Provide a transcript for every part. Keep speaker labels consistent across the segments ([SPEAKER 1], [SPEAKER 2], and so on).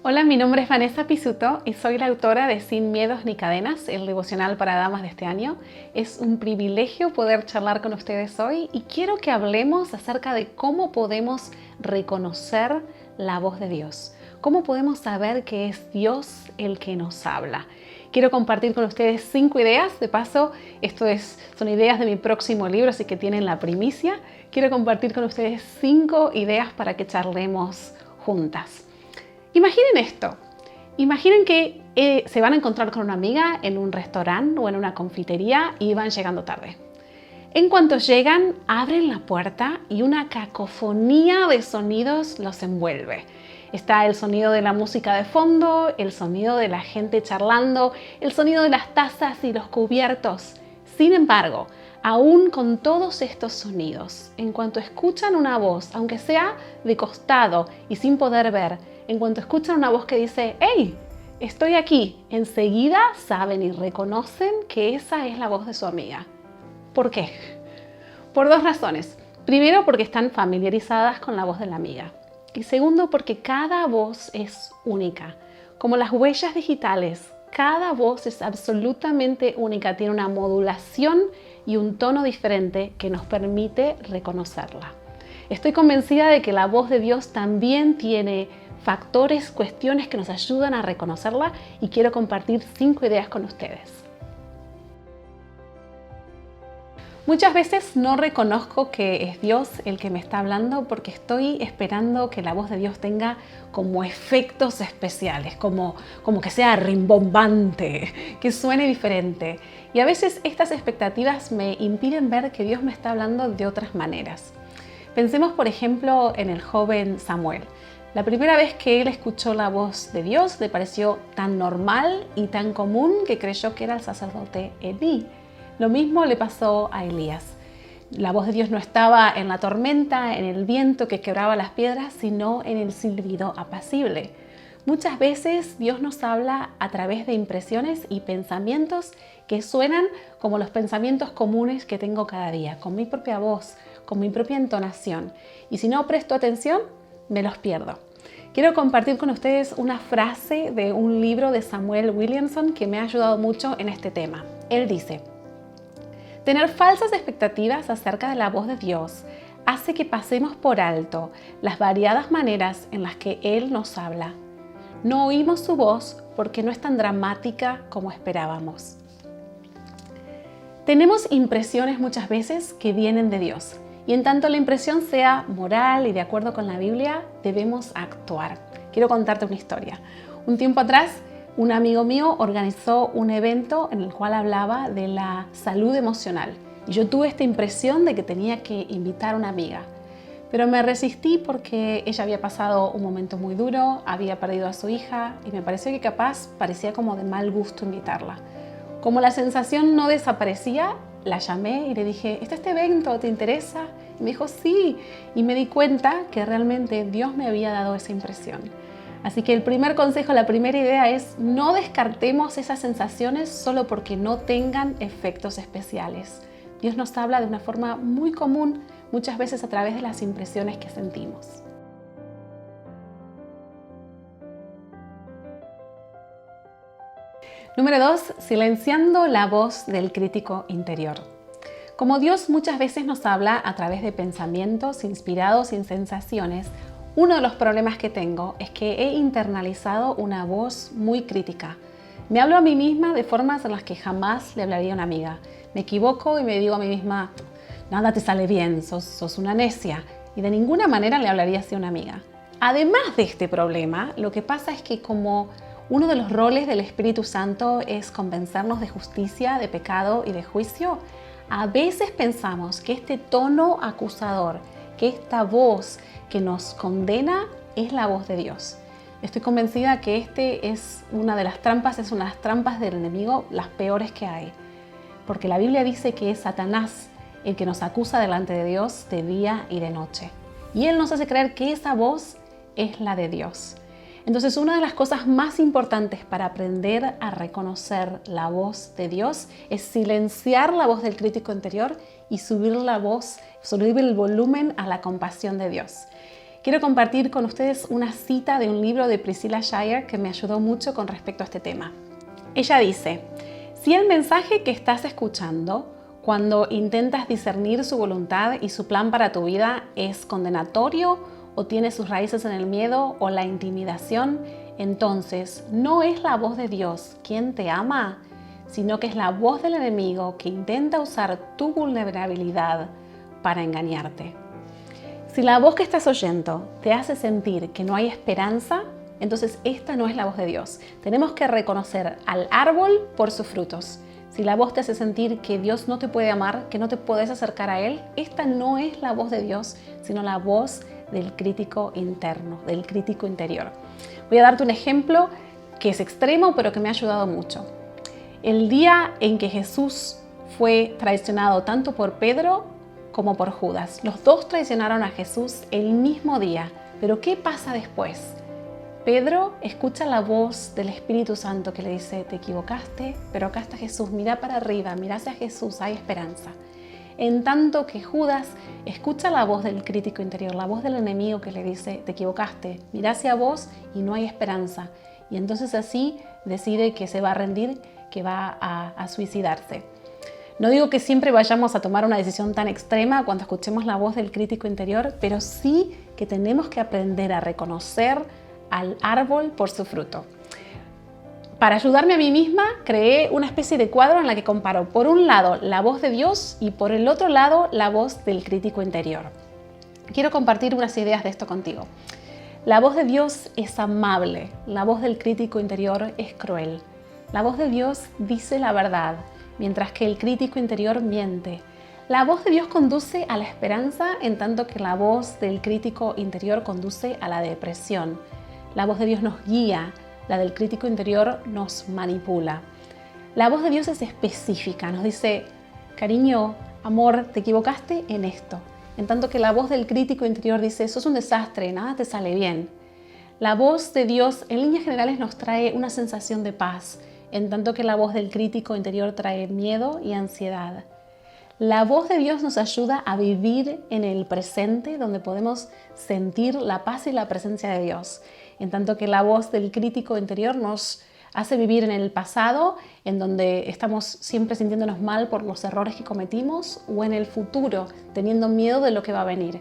[SPEAKER 1] Hola, mi nombre es Vanessa Pizzuto y soy la autora de Sin Miedos ni Cadenas, el devocional para damas de este año. Es un privilegio poder charlar con ustedes hoy y quiero que hablemos acerca de cómo podemos reconocer la voz de Dios. Cómo podemos saber que es Dios el que nos habla. Quiero compartir con ustedes 5 ideas. De paso, son ideas de mi próximo libro, así que tienen la primicia. Quiero compartir con ustedes 5 ideas para que charlemos juntas. Imaginen esto. Imaginen que se van a encontrar con una amiga en un restaurante o en una confitería y van llegando tarde. En cuanto llegan, abren la puerta y una cacofonía de sonidos los envuelve. Está el sonido de la música de fondo, el sonido de la gente charlando, el sonido de las tazas y los cubiertos. Sin embargo, aún con todos estos sonidos, en cuanto escuchan una voz, aunque sea de costado y sin poder ver, en cuanto escuchan una voz que dice, ¡hey! Estoy aquí, enseguida saben y reconocen que esa es la voz de su amiga. ¿Por qué? Por 2 razones. Primero, porque están familiarizadas con la voz de la amiga. Y segundo, porque cada voz es única. Como las huellas digitales, cada voz es absolutamente única, tiene una modulación y un tono diferente que nos permite reconocerla. Estoy convencida de que la voz de Dios también tiene factores, cuestiones que nos ayudan a reconocerla y quiero compartir 5 ideas con ustedes. Muchas veces no reconozco que es Dios el que me está hablando porque estoy esperando que la voz de Dios tenga como efectos especiales, como que sea rimbombante, que suene diferente. Y a veces estas expectativas me impiden ver que Dios me está hablando de otras maneras. Pensemos, por ejemplo, en el joven Samuel. La primera vez que él escuchó la voz de Dios le pareció tan normal y tan común que creyó que era el sacerdote Elí. Lo mismo le pasó a Elías. La voz de Dios no estaba en la tormenta, en el viento que quebraba las piedras, sino en el silbido apacible. Muchas veces Dios nos habla a través de impresiones y pensamientos que suenan como los pensamientos comunes que tengo cada día, con mi propia voz, con mi propia entonación. Y si no presto atención, me los pierdo. Quiero compartir con ustedes una frase de un libro de Samuel Williamson que me ha ayudado mucho en este tema. Él dice: tener falsas expectativas acerca de la voz de Dios hace que pasemos por alto las variadas maneras en las que Él nos habla. No oímos su voz porque no es tan dramática como esperábamos. Tenemos impresiones muchas veces que vienen de Dios. Y en tanto la impresión sea moral y de acuerdo con la Biblia, debemos actuar. Quiero contarte una historia. Un tiempo atrás, un amigo mío organizó un evento en el cual hablaba de la salud emocional. Y yo tuve esta impresión de que tenía que invitar a una amiga. Pero me resistí porque ella había pasado un momento muy duro, había perdido a su hija y me pareció que capaz parecía como de mal gusto invitarla. Como la sensación no desaparecía, la llamé y le dije, ¿está este evento? ¿Te interesa? Y me dijo, sí. Y me di cuenta que realmente Dios me había dado esa impresión. Así que el primer consejo, la primera idea es no descartemos esas sensaciones solo porque no tengan efectos especiales. Dios nos habla de una forma muy común, muchas veces a través de las impresiones que sentimos. Número 2, silenciando la voz del crítico interior. Como Dios muchas veces nos habla a través de pensamientos inspirados en sensaciones, uno de los problemas que tengo es que he internalizado una voz muy crítica. Me hablo a mí misma de formas en las que jamás le hablaría a una amiga. Me equivoco y me digo a mí misma, nada te sale bien, sos una necia. Y de ninguna manera le hablaría así a una amiga. Además de este problema, lo que pasa es que como uno de los roles del Espíritu Santo es convencernos de justicia, de pecado y de juicio, a veces pensamos que este tono acusador, que esta voz que nos condena es la voz de Dios. Estoy convencida que es una de las trampas del enemigo, las peores que hay. Porque la Biblia dice que es Satanás el que nos acusa delante de Dios de día y de noche. Y él nos hace creer que esa voz es la de Dios. Entonces, una de las cosas más importantes para aprender a reconocer la voz de Dios es silenciar la voz del crítico interior y subir el volumen a la compasión de Dios. quiero compartir con ustedes una cita de un libro de Priscilla Shirer que me ayudó mucho con respecto a este tema. Ella dice: si el mensaje que estás escuchando cuando intentas discernir su voluntad y su plan para tu vida es condenatorio o tiene sus raíces en el miedo o la intimidación, entonces no es la voz de Dios quien te ama, sino que es la voz del enemigo que intenta usar tu vulnerabilidad para engañarte. Si la voz que estás oyendo te hace sentir que no hay esperanza, entonces esta no es la voz de Dios. Tenemos que reconocer al árbol por sus frutos. Si la voz te hace sentir que Dios no te puede amar, que no te puedes acercar a Él, esta no es la voz de Dios, sino la voz del crítico interno, del crítico interior. Voy a darte un ejemplo que es extremo, pero que me ha ayudado mucho. El día en que Jesús fue traicionado tanto por Pedro como por Judas. Los dos traicionaron a Jesús el mismo día. Pero ¿qué pasa después? Pedro escucha la voz del Espíritu Santo que le dice: te equivocaste, pero acá está Jesús, mira para arriba, mira hacia Jesús, hay esperanza. En tanto que Judas escucha la voz del crítico interior, la voz del enemigo que le dice: te equivocaste, mira hacia vos y no hay esperanza. Y entonces así decide que se va a rendir, que va a suicidarse. No digo que siempre vayamos a tomar una decisión tan extrema cuando escuchemos la voz del crítico interior, pero sí que tenemos que aprender a reconocer al árbol por su fruto. Para ayudarme a mí misma, creé una especie de cuadro en la que comparo por un lado la voz de Dios y por el otro lado la voz del crítico interior. Quiero compartir unas ideas de esto contigo. La voz de Dios es amable, la voz del crítico interior es cruel. La voz de Dios dice la verdad, mientras que el crítico interior miente. La voz de Dios conduce a la esperanza, en tanto que la voz del crítico interior conduce a la depresión. La voz de Dios nos guía, la del crítico interior nos manipula. La voz de Dios es específica, nos dice: cariño, amor, te equivocaste en esto. En tanto que la voz del crítico interior dice: sos un desastre, nada te sale bien. La voz de Dios en líneas generales nos trae una sensación de paz, en tanto que la voz del crítico interior trae miedo y ansiedad. La voz de Dios nos ayuda a vivir en el presente, donde podemos sentir la paz y la presencia de Dios, en tanto que la voz del crítico interior nos hace vivir en el pasado, en donde estamos siempre sintiéndonos mal por los errores que cometimos, o en el futuro, teniendo miedo de lo que va a venir.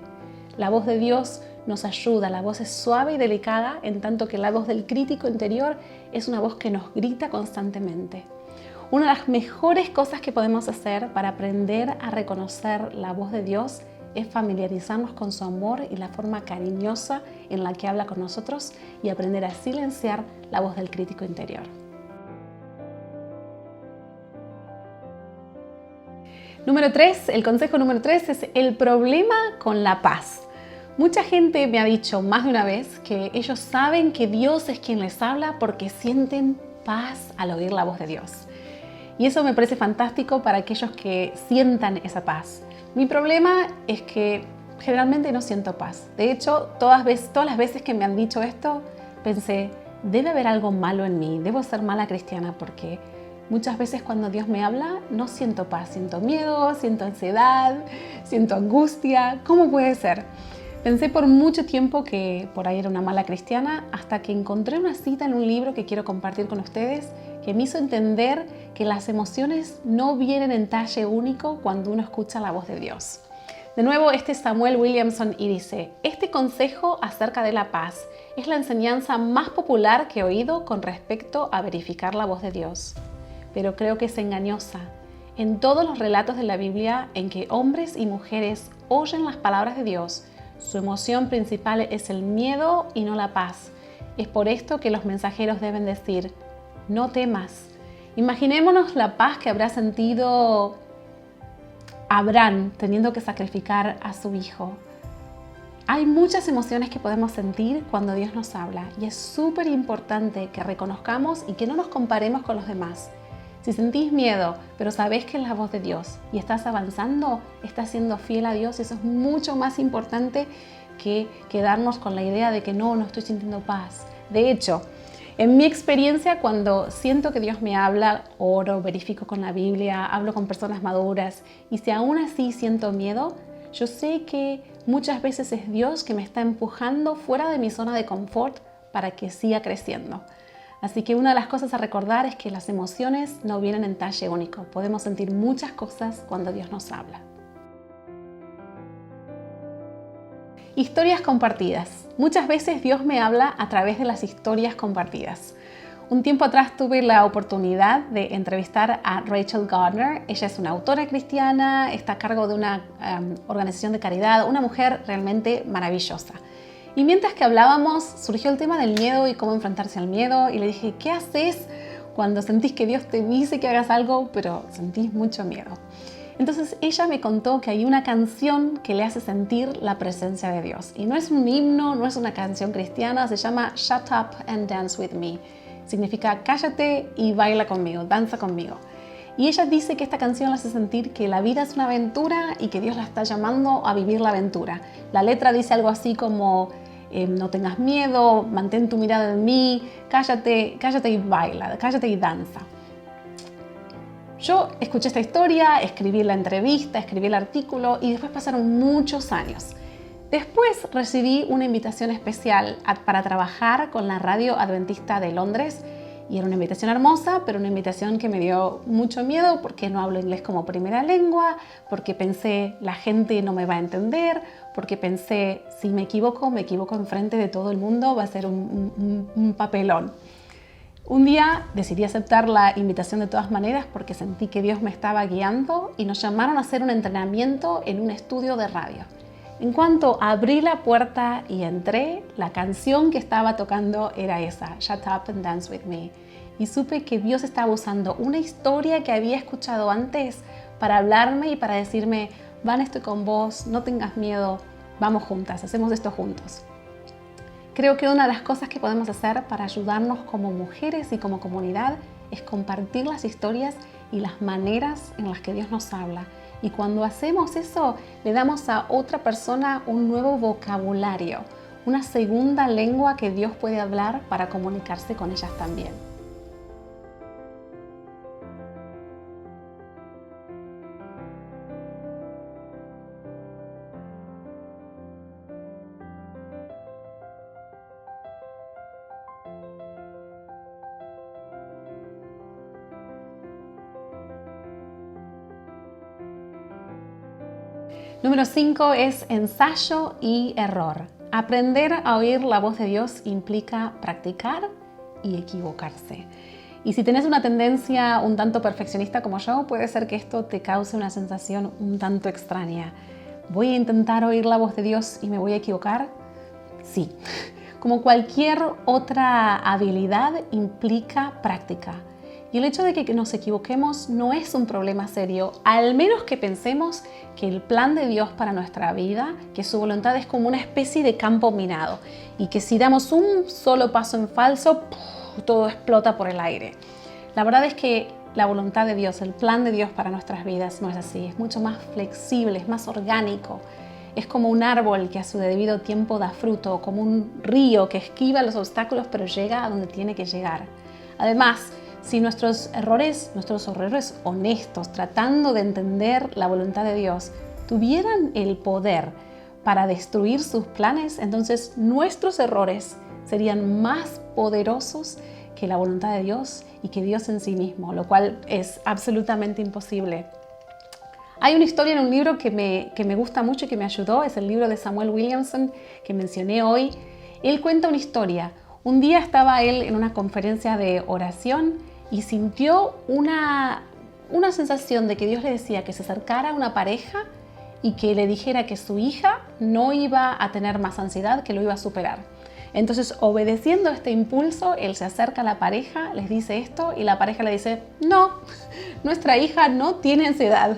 [SPEAKER 1] La voz de Dios nos ayuda, la voz es suave y delicada, en tanto que la voz del crítico interior es una voz que nos grita constantemente. Una de las mejores cosas que podemos hacer para aprender a reconocer la voz de Dios es familiarizarnos con su amor y la forma cariñosa en la que habla con nosotros y aprender a silenciar la voz del crítico interior. El consejo número 3 es el problema con la paz. Mucha gente me ha dicho más de una vez que ellos saben que Dios es quien les habla porque sienten paz al oír la voz de Dios. Y eso me parece fantástico para aquellos que sientan esa paz. Mi problema es que generalmente no siento paz. De hecho, todas las veces que me han dicho esto, pensé: debe haber algo malo en mí, debo ser mala cristiana, porque muchas veces cuando Dios me habla no siento paz, siento miedo, siento ansiedad, siento angustia. ¿Cómo puede ser? Pensé por mucho tiempo que por ahí era una mala cristiana, hasta que encontré una cita en un libro que quiero compartir con ustedes, que me hizo entender que las emociones no vienen en talle único cuando uno escucha la voz de Dios. De nuevo, este es Samuel Williamson y dice: este consejo acerca de la paz es la enseñanza más popular que he oído con respecto a verificar la voz de Dios. Pero creo que es engañosa. En todos los relatos de la Biblia en que hombres y mujeres oyen las palabras de Dios, su emoción principal es el miedo y no la paz. Es por esto que los mensajeros deben decir: no temas. Imaginémonos la paz que habrá sentido Abraham teniendo que sacrificar a su hijo. Hay muchas emociones que podemos sentir cuando Dios nos habla y es súper importante que reconozcamos y que no nos comparemos con los demás. Si sentís miedo, pero sabés que es la voz de Dios y estás avanzando, estás siendo fiel a Dios, eso es mucho más importante que quedarnos con la idea de que no estoy sintiendo paz. De hecho, en mi experiencia, cuando siento que Dios me habla, oro, verifico con la Biblia, hablo con personas maduras y si aún así siento miedo, yo sé que muchas veces es Dios que me está empujando fuera de mi zona de confort para que siga creciendo. Así que una de las cosas a recordar es que las emociones no vienen en talle único. Podemos sentir muchas cosas cuando Dios nos habla. Historias compartidas. Muchas veces Dios me habla a través de las historias compartidas. Un tiempo atrás tuve la oportunidad de entrevistar a Rachel Gardner. Ella es una autora cristiana, está a cargo de una organización de caridad, una mujer realmente maravillosa. Y mientras que hablábamos, surgió el tema del miedo y cómo enfrentarse al miedo. Y le dije, ¿qué haces cuando sentís que Dios te dice que hagas algo, pero sentís mucho miedo? Entonces ella me contó que hay una canción que le hace sentir la presencia de Dios. Y no es un himno, no es una canción cristiana, se llama Shut Up and Dance With Me. Significa cállate y baila conmigo, danza conmigo. Y ella dice que esta canción le hace sentir que la vida es una aventura y que Dios la está llamando a vivir la aventura. La letra dice algo así como, no tengas miedo, mantén tu mirada en mí, cállate y baila, cállate y danza. Yo escuché esta historia, escribí la entrevista, escribí el artículo y después pasaron muchos años. Después recibí una invitación especial para trabajar con la radio adventista de Londres y era una invitación hermosa, pero una invitación que me dio mucho miedo porque no hablo inglés como primera lengua, porque pensé la gente no me va a entender, porque pensé si me equivoco enfrente de todo el mundo, va a ser un papelón. Un día decidí aceptar la invitación de todas maneras porque sentí que Dios me estaba guiando y nos llamaron a hacer un entrenamiento en un estudio de radio. En cuanto abrí la puerta y entré, la canción que estaba tocando era esa, Shut Up and Dance With Me. Y supe que Dios estaba usando una historia que había escuchado antes para hablarme y para decirme, Van, estoy con vos, no tengas miedo, vamos juntas, hacemos esto juntos. Creo que una de las cosas que podemos hacer para ayudarnos como mujeres y como comunidad es compartir las historias y las maneras en las que Dios nos habla. Y cuando hacemos eso, le damos a otra persona un nuevo vocabulario, una segunda lengua que Dios puede hablar para comunicarse con ellas también. Número 5 es ensayo y error. Aprender a oír la voz de Dios implica practicar y equivocarse. Y si tienes una tendencia un tanto perfeccionista como yo, puede ser que esto te cause una sensación un tanto extraña. ¿Voy a intentar oír la voz de Dios y me voy a equivocar? Sí. Como cualquier otra habilidad, implica práctica. Y el hecho de que nos equivoquemos no es un problema serio, al menos que pensemos que el plan de Dios para nuestra vida, que su voluntad es como una especie de campo minado y que si damos un solo paso en falso, todo explota por el aire. La verdad es que la voluntad de Dios, el plan de Dios para nuestras vidas no es así, es mucho más flexible, es más orgánico. Es como un árbol que a su debido tiempo da fruto, como un río que esquiva los obstáculos pero llega a donde tiene que llegar. Además, si nuestros errores honestos, tratando de entender la voluntad de Dios, tuvieran el poder para destruir sus planes, entonces nuestros errores serían más poderosos que la voluntad de Dios y que Dios en sí mismo, lo cual es absolutamente imposible. Hay una historia en un libro que me gusta mucho y que me ayudó, es el libro de Samuel Williamson que mencioné hoy. Él cuenta una historia. Un día estaba él en una conferencia de oración y sintió una sensación de que Dios le decía que se acercara a una pareja y que le dijera que su hija no iba a tener más ansiedad, que lo iba a superar. Entonces, obedeciendo este impulso, él se acerca a la pareja, les dice esto y la pareja le dice, no, nuestra hija no tiene ansiedad.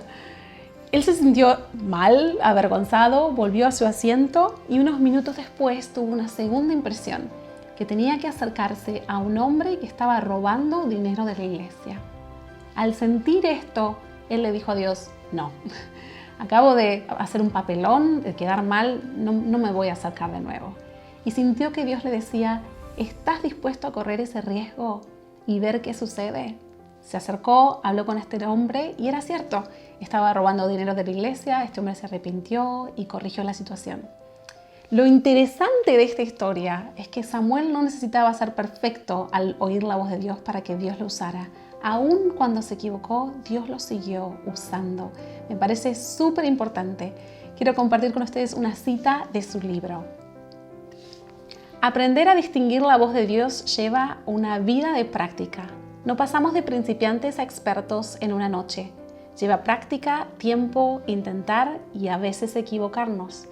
[SPEAKER 1] Él se sintió mal, avergonzado, volvió a su asiento y unos minutos después tuvo una segunda impresión, que tenía que acercarse a un hombre que estaba robando dinero de la iglesia. Al sentir esto, él le dijo a Dios, no, acabo de hacer un papelón, de quedar mal, no me voy a acercar de nuevo. Y sintió que Dios le decía, ¿estás dispuesto a correr ese riesgo y ver qué sucede? Se acercó, habló con este hombre y era cierto. Estaba robando dinero de la iglesia, este hombre se arrepintió y corrigió la situación. Lo interesante de esta historia es que Samuel no necesitaba ser perfecto al oír la voz de Dios para que Dios lo usara. Aún cuando se equivocó, Dios lo siguió usando. Me parece súper importante. Quiero compartir con ustedes una cita de su libro. Aprender a distinguir la voz de Dios lleva una vida de práctica. No pasamos de principiantes a expertos en una noche. Lleva práctica, tiempo, intentar y a veces equivocarnos.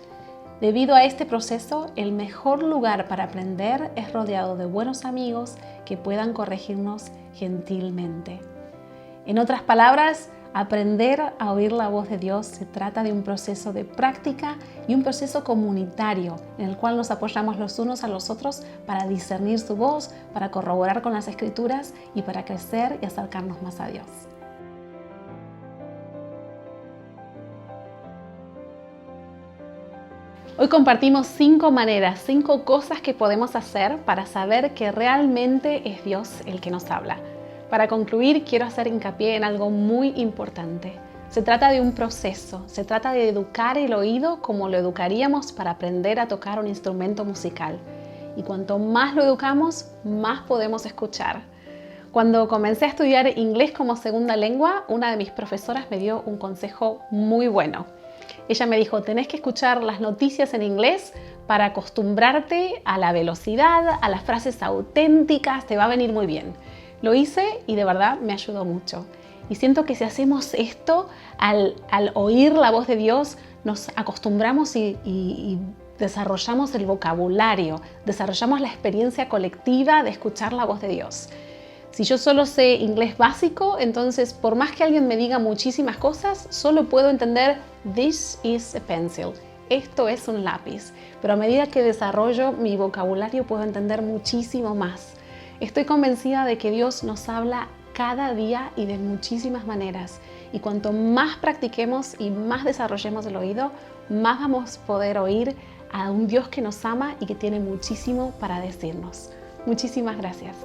[SPEAKER 1] Debido a este proceso, el mejor lugar para aprender es rodeado de buenos amigos que puedan corregirnos gentilmente. En otras palabras, aprender a oír la voz de Dios se trata de un proceso de práctica y un proceso comunitario en el cual nos apoyamos los unos a los otros para discernir su voz, para corroborar con las Escrituras y para crecer y acercarnos más a Dios. Hoy compartimos 5 maneras, 5 cosas que podemos hacer para saber que realmente es Dios el que nos habla. Para concluir, quiero hacer hincapié en algo muy importante. Se trata de un proceso, se trata de educar el oído como lo educaríamos para aprender a tocar un instrumento musical. Y cuanto más lo educamos, más podemos escuchar. Cuando comencé a estudiar inglés como segunda lengua, una de mis profesoras me dio un consejo muy bueno. Ella me dijo, tenés que escuchar las noticias en inglés para acostumbrarte a la velocidad, a las frases auténticas, te va a venir muy bien. Lo hice y de verdad me ayudó mucho. Y siento que si hacemos esto, al oír la voz de Dios, nos acostumbramos y desarrollamos el vocabulario, desarrollamos la experiencia colectiva de escuchar la voz de Dios. Si yo solo sé inglés básico, entonces por más que alguien me diga muchísimas cosas, solo puedo entender "This is a pencil". Esto es un lápiz. Pero a medida que desarrollo mi vocabulario puedo entender muchísimo más. Estoy convencida de que Dios nos habla cada día y de muchísimas maneras. Y cuanto más practiquemos y más desarrollemos el oído, más vamos a poder oír a un Dios que nos ama y que tiene muchísimo para decirnos. Muchísimas gracias.